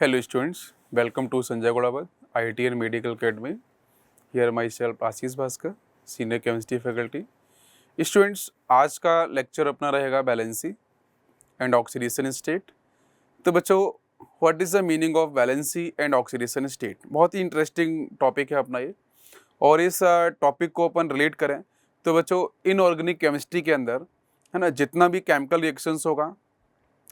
Hello students, welcome to Sanjay Godawat, IIT and Medical Academy. Here myself Ashish Bhaskar, senior chemistry faculty. Students, आज का lecture अपना रहेगा valency and oxidation state. तो बच्चों, what is the meaning of valency and oxidation state? बहुत ही interesting topic है अपना ये. और इस टॉपिक को अपन रिलेट करें तो बच्चों, इनऑर्गेनिक केमिस्ट्री के अंदर है ना, जितना भी केमिकल रिएक्शंस होगा,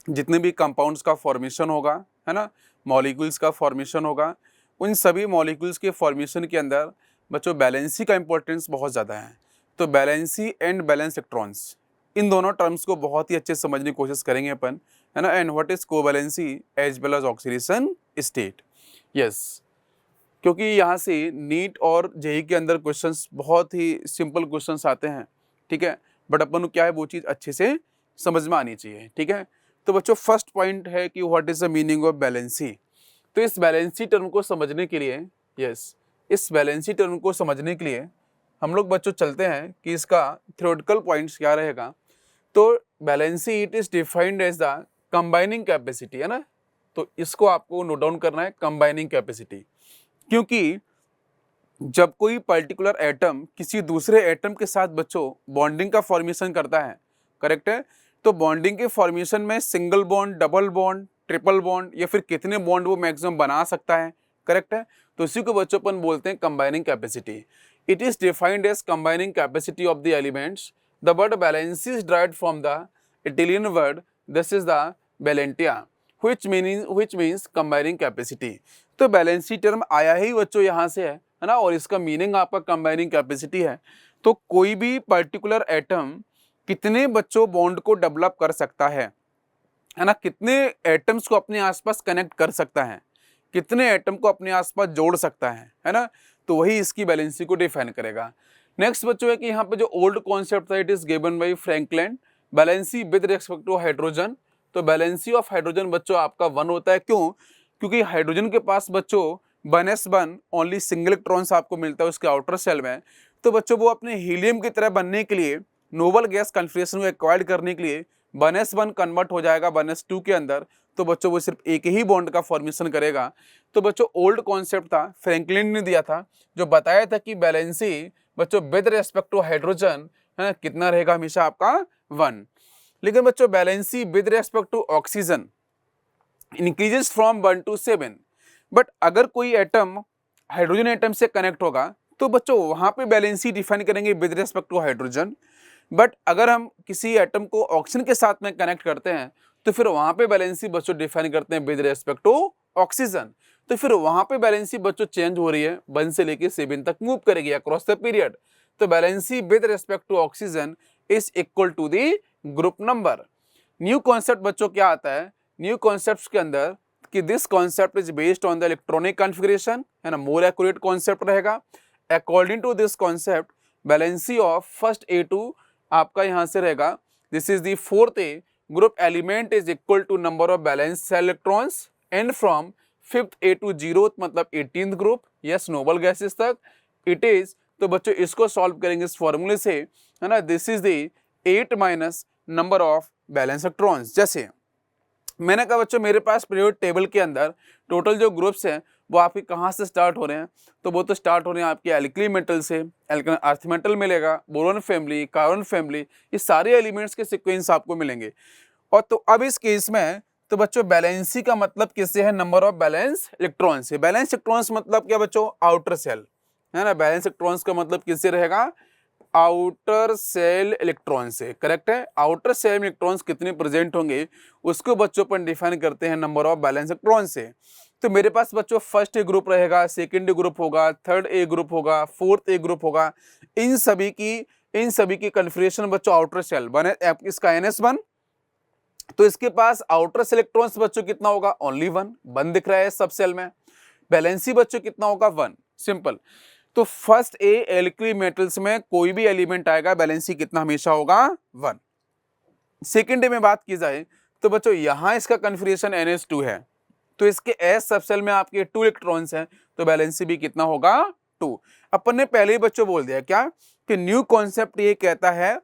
जितने भी कंपाउंड्स का फॉर्मेशन होगा, है ना, मॉलिक्यूल्स का फॉर्मेशन होगा, उन सभी मॉलिक्यूल्स के फॉर्मेशन के अंदर बच्चों बैलेंसी का इंपॉर्टेंस बहुत ज़्यादा है. तो बैलेंसी एंड बैलेंस इलेक्ट्रॉन्स, इन दोनों टर्म्स को बहुत ही अच्छे से समझने की कोशिश करेंगे अपन, है ना. And what is covalency as well as oxidation state. Yes, क्योंकि यहाँ से नीट और जेई के अंदर क्वेश्चंस बहुत ही सिंपल क्वेश्चंस आते हैं, ठीक है. बट अपन को क्या है, वो चीज़ अच्छे से समझ में आनी चाहिए, ठीक है. तो बच्चों, फर्स्ट पॉइंट है कि what is the meaning of valency. तो इस बैलेंसी टर्म को समझने के लिए, इस बैलेंसी टर्म को समझने के लिए हम लोग बच्चों चलते हैं कि इसका थ्योरेटिकल पॉइंट्स क्या रहेगा. तो valency it is defined as the combining capacity, है ना. तो इसको आपको नोट डाउन करना है, कंबाइनिंग कैपेसिटी. क्योंकि जब कोई पर्टिकुलर एटम किसी दूसरे एटम के साथ बच्चों बॉन्डिंग का फॉर्मेशन करता है, करेक्ट है, तो बॉन्डिंग के फॉर्मेशन में single bond, double bond, triple bond या फिर कितने बॉन्ड वो मैक्सिमम बना सकता है, करेक्ट है. तो इसी को बच्चों अपन बोलते हैं combining capacity. It is defined as combining capacity of the elements. The word valency is derived from the Italian word, this is the valentia, which means combining capacity. तो बैलेंसी टर्म आया ही बच्चों यहाँ से है ना, और इसका मीनिंग आपका कंबाइनिंग कैपेसिटी है. तो कोई भी पर्टिकुलर एटम कितने बच्चों बॉन्ड को डेवलप कर सकता है ना, कितने एटम्स को अपने आसपास कनेक्ट कर सकता है, कितने एटम को अपने आसपास जोड़ सकता है ना. तो वही इसकी बैलेंसी को डिफाइन करेगा. नेक्स्ट बच्चों है कि यहाँ पे जो ओल्ड कॉन्सेप्ट था, it is given by Franklin, valency with respect to hydrogen. तो बैलेंसी ऑफ हाइड्रोजन बच्चों आपका 1 होता है. क्यों? क्योंकि हाइड्रोजन के पास बच्चों 1s1 ओनली सिंगल इलेक्ट्रॉन्स आपको मिलता है उसके आउटर सेल में. तो बच्चों वो अपने हीलियम की तरह बनने के लिए, नोबल गैस कॉन्फिगरेशन को एक्वायर्ड करने के लिए 1s1 कन्वर्ट हो जाएगा 1s2 के अंदर. तो बच्चों वो सिर्फ एक ही बॉन्ड का फॉर्मेशन करेगा. तो बच्चों ओल्ड कॉन्सेप्ट था, फ्रैंकलिन ने दिया था, जो बताया था कि बैलेंसी बच्चों विद रेस्पेक्ट टू हाइड्रोजन है कितना रहेगा, हमेशा आपका 1. लेकिन बच्चों valency with respect to oxygen increases from 1 to 7. But अगर कोई एटम हाइड्रोजन एटम से कनेक्ट होगा तो बच्चों वहां पे बैलेंसी डिफाइन करेंगे with respect to hydrogen. But अगर हम किसी एटम को ऑक्सीजन के साथ में कनेक्ट करते हैं तो फिर वहां पे बैलेंसी बच्चों डिफाइन करते हैं विद रेस्पेक्ट टू ऑक्सीजन. तो फिर वहां पे बैलेंसी बच्चों चेंज हो रही है, 1 से लेके 7 तक मूव करेगी अक्रॉस द पीरियड. तो valency with respect to oxygen is equal to the group number. New concept बच्चों क्या आता है न्यू कॉन्सेप्ट्स के अंदर, कि this concept is based on the electronic configuration, है ना, मोर एक्यूरेट कॉन्सेप्ट रहेगा. According to this concept valency of first A2 आपका यहाँ से रहेगा, this is the 4th A group element is equal to number of valence cell electrons, and from 5th A to 0th मतलब 18th group, yes, noble gases तक it is. तो बच्चों इसको solve करेंगे इस फॉर्मूले से, है ना. This is the 8 minus number of balance electrons. जैसे मैंने कहा बच्चों मेरे पास पीरियोडिक टेबल के अंदर टोटल जो ग्रुप्स हैं वो आपके कहाँ से स्टार्ट हो रहे हैं, तो वो तो स्टार्ट हो रहे हैं आपके एल्कली मेटल से. अर्थ मेटल मिलेगा, बोरोन फैमिली, कार्बन फैमिली, ये सारे एलिमेंट्स के सीक्वेंस आपको मिलेंगे. और तो अब इस केस में तो बच्चों बैलेंसी का मतलब किससे है, नंबर ऑफ बैलेंस इलेक्ट्रॉन से. बैलेंस इलेक्ट्रॉन्स मतलब क्या बच्चों, आउटर सेल, है ना. बैलेंस इलेक्ट्रॉन्स का मतलब किससे रहेगा, आउटर सेल इलेक्ट्रॉन से, करेक्ट है. आउटर सेल में इलेक्ट्रॉन्स कितने प्रेजेंट होंगे उसको बच्चों अपन डिफाइन करते हैं नंबर ऑफ बैलेंस इलेक्ट्रॉन से. तो मेरे पास बच्चों फर्स्ट ए ग्रुप रहेगा, सेकंड ए ग्रुप होगा, थर्ड ए ग्रुप होगा, फोर्थ ए ग्रुप होगा. इन सभी की कन्फिगरेशन बच्चों आउटर सेल बने, इसका NS1. तो इसके पास आउटर सेल इलेक्ट्रॉन्स बच्चों कितना होगा, ओनली 1 दिख रहा है सब सेल में. बैलेंसी बच्चों कितना होगा, 1, सिंपल. तो फर्स्ट ए एल्कली मेटल्स में कोई भी एलिमेंट आएगा बैलेंसी कितना हमेशा होगा, 1. सेकेंड ए में बात की जाए तो बच्चों यहां इसका कन्फिगरेशन NS2 है, तो इसके S सबसेल में आपके 2 इलेक्ट्रॉन्स हैं, तो बैलेंसी भी कितना होगा, 2. अपन ने पहले ही बच्चों बोल दिया क्या कि न्यू कॉन्सेप्ट ये कहता है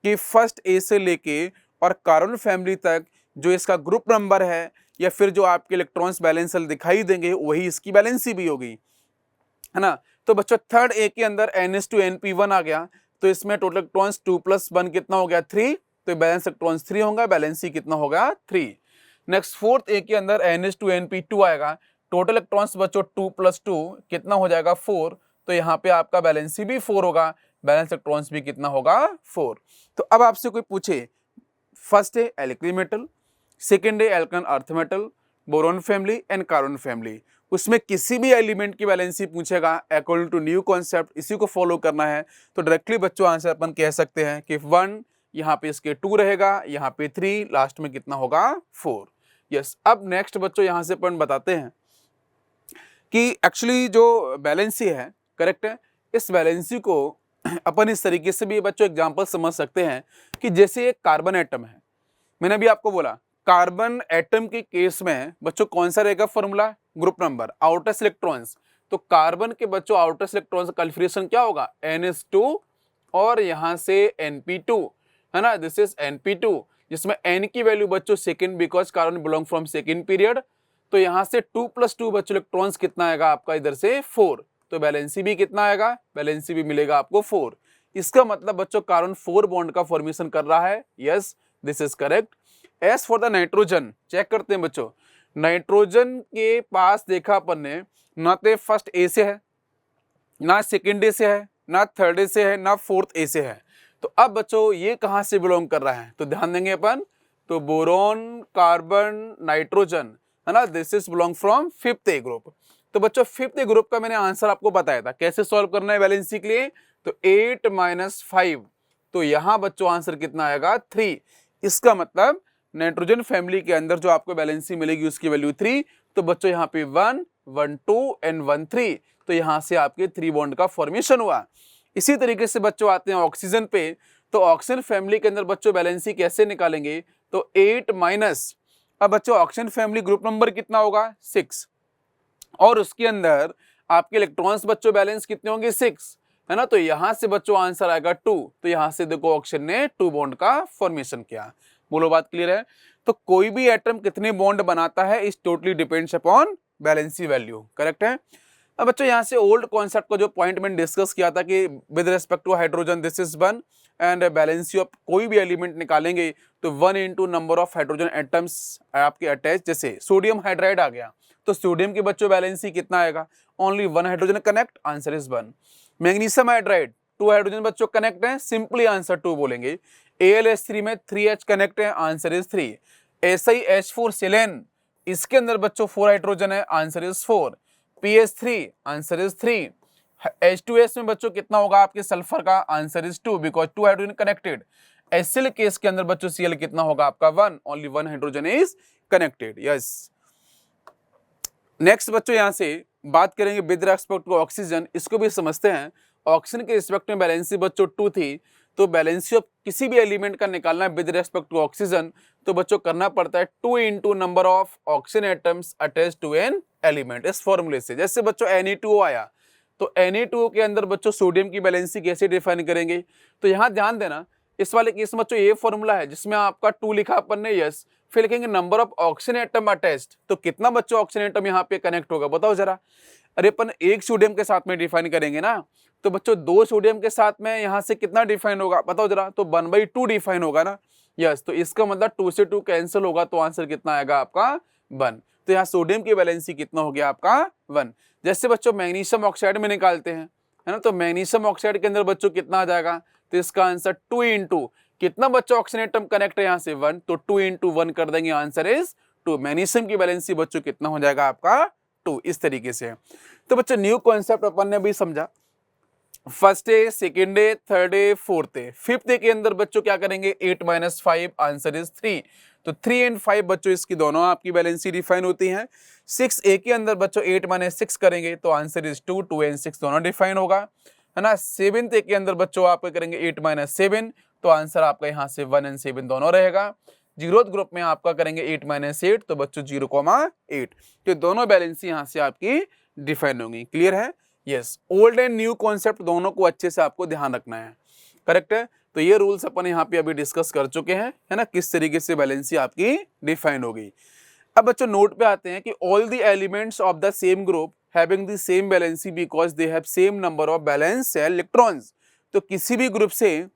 कि फर्स्ट ए से लेके और कार्बन फैमिली तक जो इसका ग्रुप नंबर है या फिर जो आपके इलेक्ट्रॉन्स बैलेंस दिखाई देंगे वही इसकी बैलेंसी भी होगी, है ना। तो बच्चों थर्ड ए के अंदर NH2NP1 आ गया, तो इसमें टोटल इलेक्ट्रॉन्स 2 + 1 कितना हो गया 3, तो बैलेंस इलेक्ट्रॉन्स 3 होगा, बैलेंसी कितना होगा 3। नेक्स्ट फोर्थ ए के अंदर NH2NP2 आएगा, टोटल इलेक्ट्रॉन्स बच्चों 2 + 2 कितना हो जाएगा 4, तो यहाँ पे आपका बैलेंसी भी 4 होगा, बैलेंस इलेक्ट्रॉन्स भी कितना होगा 4। तो अब आपसे कोई पूछे फर्स्ट है एल्कली मेटल, सेकेंड है Alcon earth metal, boron family and carbon family, उसमें किसी भी एलिमेंट की वैलेंसी पूछेगा अकॉर्डिंग टू न्यू कॉन्सेप्ट, इसी को फॉलो करना है। तो डायरेक्टली बच्चों आंसर अपन कह सकते हैं कि 1, यहाँ पे इसके 2 रहेगा, यहाँ पे 3, लास्ट में कितना होगा 4। यस, अब नेक्स्ट बच्चों यहाँ से अपन बताते हैं कि एक्चुअली जो बैलेंसी है, करेक्ट है, इस बैलेंसी को अपन इस तरीके से भी बच्चों एग्जांपल समझ सकते हैं कि जैसे एक कार्बन एटम है, मैंने अभी आपको बोला कार्बन एटम के केस में बच्चों कौन सा रहेगा formula, group number, outers electrons, तो कार्बन के बच्चों आउटर्स इलेक्ट्रॉन्स का कॉन्फिगरेशन क्या होगा NH2 और यहां से NP2, है ना, दिस इज NP2, जिसमें N की वैल्यू बच्चों second, because carbon belong from second period, तो यहां से 2 + 2 बच्चों इलेक्ट्रॉन्स कितना आएगा आपका इधर से 4, तो बैलेंसी भी कितना आएगा, बैलेंसी भी मिलेगा आपको 4। इसका मतलब बच्चों कार्बन 4 बॉन्ड का फॉर्मेशन कर रहा है, yes this is correct. As for the nitrogen, check करते हैं बच्चों, नाइट्रोजन के पास देखा अपन ने ना तो फर्स्ट ए से है, ना सेकेंड ए से है, ना थर्ड ए से है, ना फोर्थ ए से है, तो अब बच्चों ये कहां से बिलोंग कर रहा है, तो ध्यान देंगे अपन, तो बोरॉन कार्बन नाइट्रोजन, है ना, this is belong from 5th A group. तो बच्चों 5th ए ग्रुप का मैंने आंसर आपको बताया था, कैसे सॉल्व करना है बैलेंसी के लिए, तो 8 - 5, तो यहां बच्चों आंसर कितना आएगा 3। इसका मतलब नाइट्रोजन फैमिली के अंदर जो आपको बैलेंसी मिलेगी उसकी वैल्यू 3, तो बच्चों यहाँ पे 1, 1, 2 एंड 1, 3, तो यहां से आपके 3 बॉन्ड का फॉर्मेशन हुआ। इसी तरीके से बच्चों आते हैं ऑक्सीजन पे, तो ऑक्सीजन फैमिली के अंदर बच्चों बैलेंसी कैसे निकालेंगे, तो 8 माइनस, अब बच्चों ऑक्सीजन फैमिली ग्रुप नंबर कितना होगा 6, और उसके अंदर आपके इलेक्ट्रॉन्स बच्चों बैलेंस कितने होंगे 6, है ना, तो यहां से बच्चों आंसर आएगा 2, तो यहां से देखो ऑक्सीजन ने 2 बॉन्ड का फॉर्मेशन किया। बोलो बात क्लियर है। तो कोई भी एटम कितने बॉन्ड बनाता है इस totally depends upon valency value, correct है। अब बच्चों यहाँ से ओल्ड कॉन्सेप्ट का जो पॉइंट मैंने डिस्कस किया था कि with respect to hydrogen this is 1 and valency of कोई भी एलिमेंट निकालेंगे तो 1 × नंबर ऑफ हाइड्रोजन एटम्स आपके अटैच, जैसे सोडियम हाइड्राइड आ गया तो सोडियम के बच्चों बैलेंसी कितना आएगा, only 1 hydrogen connect, answer is 1। Magnesium hydride 2 hydrogen बच्चों कनेक्ट है, सिंपली आंसर 2 बोलेंगे। AlH3 में 3H कनेक्ट है, आंसर इज 3। SiH4 सेलेन, इसके अंदर बच्चों 4 हाइड्रोजन है, answer is 4। PH3, answer is 3। H2S में बच्चों कितना होगा आपके सल्फर का, answer is 2 because 2 hydrogen connected. HCl case के अंदर बच्चों Cl कितना होगा आपका 1, only 1 hydrogen is connected, yes. Next बच्चों यहां से बात करेंगे विद रेस्पेक्ट टू ऑक्सीजन, इसको भी समझते हैं। ऑक्सीजन के रिस्पेक्ट में बैलेंसी बच्चों 2 थी, तो बैलेंसी ऑफ किसी भी एलिमेंट का निकालना है विद रेस्पेक्ट टू ऑक्सीजन, तो बच्चों करना पड़ता है 2 × number of oxygen atoms attached to an element, इस फॉर्मूले से। जैसे बच्चों Na2O आया, तो Na2O के अंदर बच्चों सोडियम की बैलेंसी कैसे डिफाइन करेंगे, तो यहाँ ध्यान देना, इस वाले केस में बच्चों ये फॉर्मूला है जिसमें आपका 2 लिखा अपन ने, यस, फिर लिखेंगे number of oxygen atom attached, तो कितना बच्चों ऑक्सीजन एटम यहाँ पे कनेक्ट होगा बताओ जरा। अरे अपन एक सोडियम के साथ में डिफाइन करेंगे ना, तो बच्चों 2 सोडियम के साथ में यहाँ से कितना डिफाइन होगा बताओ जरा, तो 1/2 डिफाइन होगा ना, यस, तो इसका मतलब 2 से 2 कैंसिल होगा, तो आंसर कितना आएगा आपका 1। तो यहाँ सोडियम की बैलेंसी कितना हो गया आपका 1। जैसे बच्चों मैग्नीशियम ऑक्साइड में निकालते हैं, है ना, तो मैग्नीशियम ऑक्साइड के अंदर बच्चों कितना आ जाएगा, तो इसका आंसर 2 × कितना बच्चों ऑक्सीजन एटम कनेक्ट है यहाँ से 1, तो 2 × 1 कर देंगे, आंसर इज 2। मैग्नीशियम की बैलेंसी बच्चों कितना हो जाएगा आपका 2, इस तरीके से। तो बच्चों न्यू कॉन्सेप्ट अपन ने भी समझा, first A, second A, third A, fourth A, 5th ए के अंदर बच्चों क्या करेंगे 8 - 5, आंसर इज 3। तो 3 एंड 5 बच्चों इसकी दोनों आपकी बैलेंसी डिफाइन होती हैं। 6A के अंदर बच्चों 8 - 6 करेंगे तो आंसर इज 2, 2 एंड 6 दोनों डिफाइन होगा, है ना। 7th ए के अंदर बच्चों आप करेंगे 8 - 7, तो आंसर आपका यहाँ से 1 एंड 7 दोनों रहेगा। 0th ग्रुप में आपका करेंगे 8 - 8, तो बच्चों 0,8, तो दोनों बैलेंसी यहाँ से आपकी डिफाइन होंगी। क्लियर है, yes. Old and new concept दोनों को अच्छे से आपको ध्यान रखना है, करेक्ट है। तो ये रूल्स अपन यहाँ पे अभी डिस्कस कर चुके हैं, है ना, किस तरीके से बैलेंसी आपकी डिफाइन होगी। अब बच्चों नोट पे आते हैं कि all the elements of the same group having the same valency because they have same number of valence shell electrons. तो किसी भी ग्रुप से,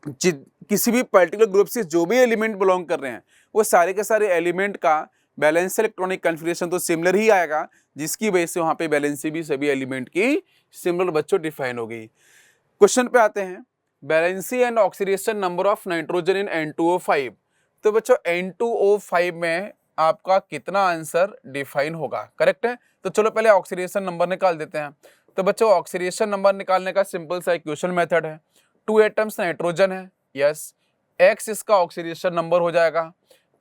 किसी भी पर्टिकुलर ग्रुप से जो भी एलिमेंट बिलोंग कर रहे हैं वो सारे के सारे एलिमेंट का बैलेंस इलेक्ट्रॉनिक कन्फिगरेशन तो सिमिलर ही आएगा, जिसकी वजह से वहां पे बैलेंसी भी सभी एलिमेंट की सिमिलर बच्चों डिफाइन हो गई। क्वेश्चन पे आते हैं, valency and oxidation number of nitrogen in N2O5। तो बच्चों N2O5 में आपका कितना आंसर डिफाइन होगा, करेक्ट है। तो चलो पहले ऑक्सीडेशन नंबर निकाल देते हैं। तो बच्चों ऑक्सीडेशन नंबर निकालने का सिंपल सा इक्वेशन मेथड है, 2 एटम्स नाइट्रोजन है, यस, x इसका ऑक्सीडेशन नंबर हो जाएगा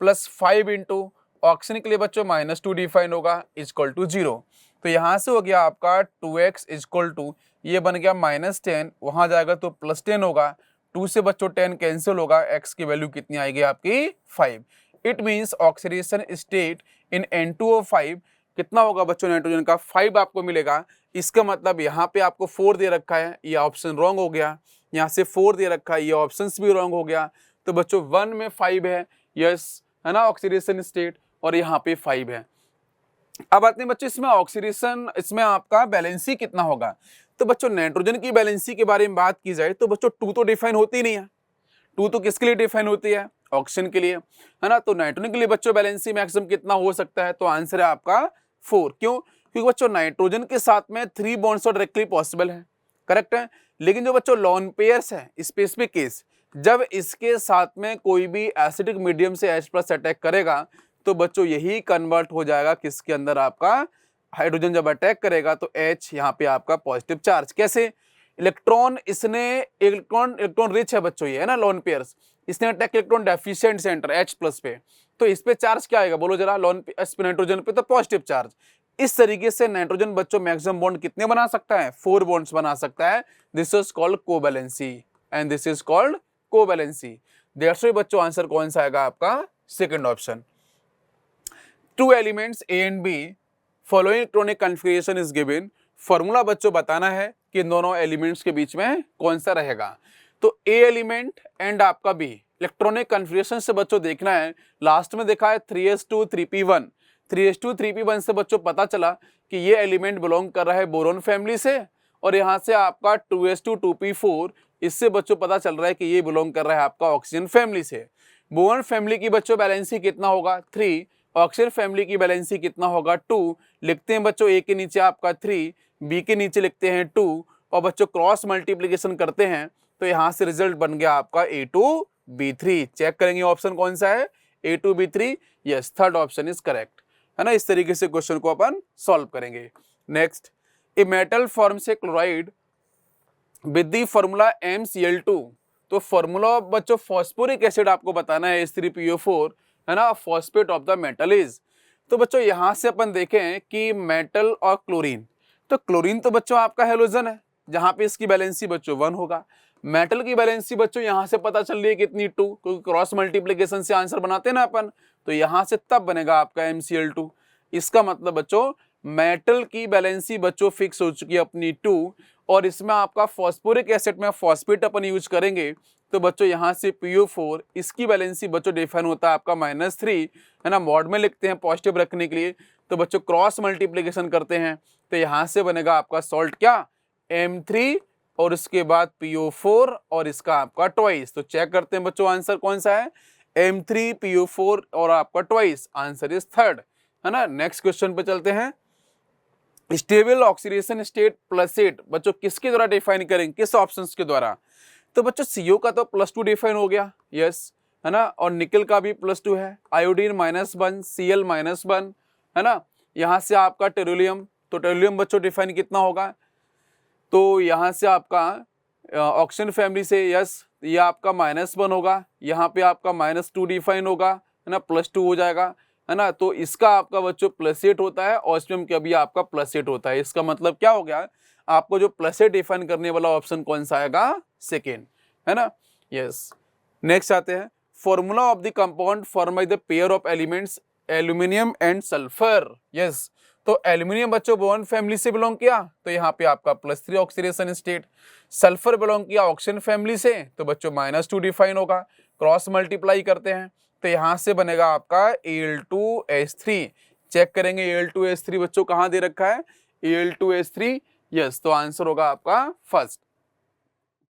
प्लस 5 इंटू ऑक्सीजन के लिए बच्चों -2 डिफाइन होगा इक्वल टू 0। तो यहाँ से हो गया आपका 2x इक्वल टू, ये बन गया -10, वहां जाएगा तो +10 होगा, 2 से बच्चों 10 कैंसिल होगा, x की वैल्यू कितनी आएगी आपकी 5। It means oxidation state in N2O5 कितना होगा बच्चों, नाइट्रोजन का 5 आपको मिलेगा। इसका मतलब यहाँ पे आपको 4 दे रखा है, ये ऑप्शन रॉन्ग हो गया, यहाँ से 4 दे रखा है, ये ऑप्शन भी रॉन्ग हो गया। तो बच्चों 1 में 5 है, यस है ना ऑक्सीडेशन स्टेट, और यहाँ पे 5 है। अब आते हैं बच्चों इसमें ऑक्सीडेशन, इसमें आपका बैलेंसी कितना होगा। तो बच्चों नाइट्रोजन की बैलेंसी के बारे में बात की जाए तो बच्चों 2 तो डिफाइन होती नहीं है, 2 तो किसके लिए डिफाइन होती है, ऑक्सीजन के लिए, है ना। तो नाइट्रोजन के लिए बच्चों बैलेंसी मैक्सिमम कितना हो सकता है, तो आंसर है आपका 4। क्यों, क्योंकि बच्चों नाइट्रोजन के साथ में 3 बॉन्ड्स और डायरेक्टली पॉसिबल है, करेक्ट है। लेकिन जो बच्चों लॉन पेयर्स है, स्पेसिफिक केस, जब इसके साथ में कोई भी एसिडिक मीडियम से H+ अटैक करेगा तो बच्चों यही कन्वर्ट हो जाएगा किसके अंदर, आपका हाइड्रोजन जब अटैक करेगा तो H यहाँ पे आपका पॉजिटिव चार्ज। कैसे, इलेक्ट्रॉन इसने इलेक्ट्रॉन रिच है बच्चों, ये है ना लोन पेयर्स, इसने attack electron deficient centre H+ पे, तो इस पे चार्ज क्या आएगा बोलो जरा, लोन नाइट्रोजन पे तो पॉजिटिव चार्ज। इस तरीके से नाइट्रोजन बच्चों मैक्सिमम बॉन्ड कितने बना सकता है, 4 बॉन्ड्स बना सकता है। This is called covalency and this is called covalency. That's why बच्चों आंसर कौन सा आएगा आपका, second option. 2 elements A and B following electronic configuration is given. Formula बच्चों बताना है कि इन दोनों एलिमेंट्स के बीच में कौन सा रहेगा। तो A एलिमेंट एंड आपका B इलेक्ट्रॉनिक कन्फिगरेशन से बच्चों देखना है, लास्ट में देखा है 3s2 3p1, 3s2 3p1 से बच्चों पता चला कि ये एलिमेंट बिलोंग कर रहा है बोरोन फैमिली से, और यहाँ से आपका 2s2 2p4, इससे बच्चों पता चल रहा है कि ये बिलोंग कर रहा है आपका ऑक्सीजन फैमिली से। बोरोन फैमिली की बच्चों बैलेंसी कितना होगा 3, ऑक्सीजन फैमिली की बैलेंसी कितना होगा 2। लिखते हैं बच्चों A के नीचे आपका 3, B के नीचे लिखते हैं 2, और बच्चों क्रॉस मल्टीप्लिकेशन करते हैं तो यहाँ से रिजल्ट बन गया आपका A2B3। चेक करेंगे ऑप्शन कौन सा है, A2B3, yes third option is correct, है ना। इस तरीके से क्वेश्चन को अपन सॉल्व करेंगे। Next, a metal forms a chloride with the formula MCl2। तो फॉर्मूला बच्चों फॉस्फोरिक एसिड आपको बताना है H3PO4, है ना, phosphate of the metal is. तो बच्चों यहां से अपन देखें कि मेटल और क्लोरीन, तो क्लोरीन तो बच्चों आपका हेलोजन है, जहां पे इसकी बैलेंसी बच्चों 1 होगा। मेटल की बैलेंसी बच्चों यहां से पता चल रही है कितनी 2, क्योंकि क्रॉस मल्टीप्लिकेशन से आंसर बनाते हैं ना अपन, तो यहां से तब बनेगा आपका MCl2। इसका मतलब बच्चों मेटल की बैलेंसी बच्चों फिक्स हो चुकी है अपनी 2, और इसमें आपका फॉस्फोरिक एसिड में फॉस्फेट अपन यूज करेंगे तो बच्चों यहाँ से PO4, इसकी बैलेंसी बच्चों डिफाइन होता है आपका -3, है ना, मॉड में लिखते हैं पॉजिटिव रखने के लिए। तो बच्चों क्रॉस मल्टीप्लिकेशन करते हैं तो यहाँ से बनेगा आपका सॉल्ट क्या, M3, और इसके बाद PO4 और इसका आपका ट्वाइस। तो चेक करते हैं बच्चों आंसर कौन सा है, M3 PO4 और आपका ट्वाइस, आंसर इज थर्ड, है ना। नेक्स्ट क्वेश्चन पे चलते हैं। स्टेबल ऑक्सीडेशन स्टेट +8 बच्चों किसके द्वारा डिफाइन करेंगे, किस ऑप्शंस के द्वारा। तो बच्चों CO का तो +2 डिफाइन हो गया, यस, है ना, और निकल का भी +2 है, आयोडीन -1, Cl -1, है ना। यहाँ से आपका टेरोलियम, तो टेरोलियम बच्चों डिफाइन कितना होगा, तो यहाँ से आपका ऑक्सीजन फैमिली से, यस, ये आपका -1 होगा, यहाँ पे आपका -2 डिफाइन होगा, है ना, +2 हो जाएगा, है ना। तो इसका आपका बच्चों +8 होता है, ऑस्मियम का भी आपका +8 होता है। इसका मतलब क्या हो गया, आपको जो +8 डिफाइन करने वाला ऑप्शन कौन सा आएगा, सेकेंड, है ना, यस। नेक्स्ट आते हैं, formula of the compound form by the pair of elements aluminium and sulphur, yes. तो एल्यूमिनियम बच्चों बोरोन फैमिली से बिलोंग किया, तो यहाँ पे आपका +3 ऑक्सीडेशन स्टेट। सल्फर बिलोंग किया ऑक्सीजन फैमिली से, तो बच्चों -2 डिफाइन होगा, क्रॉस मल्टीप्लाई करते हैं तो यहाँ से बनेगा आपका Al2S3। चेक करेंगे Al2S3 बच्चों कहाँ दे रखा है, Al2S3, यस, तो आंसर होगा आपका फर्स्ट।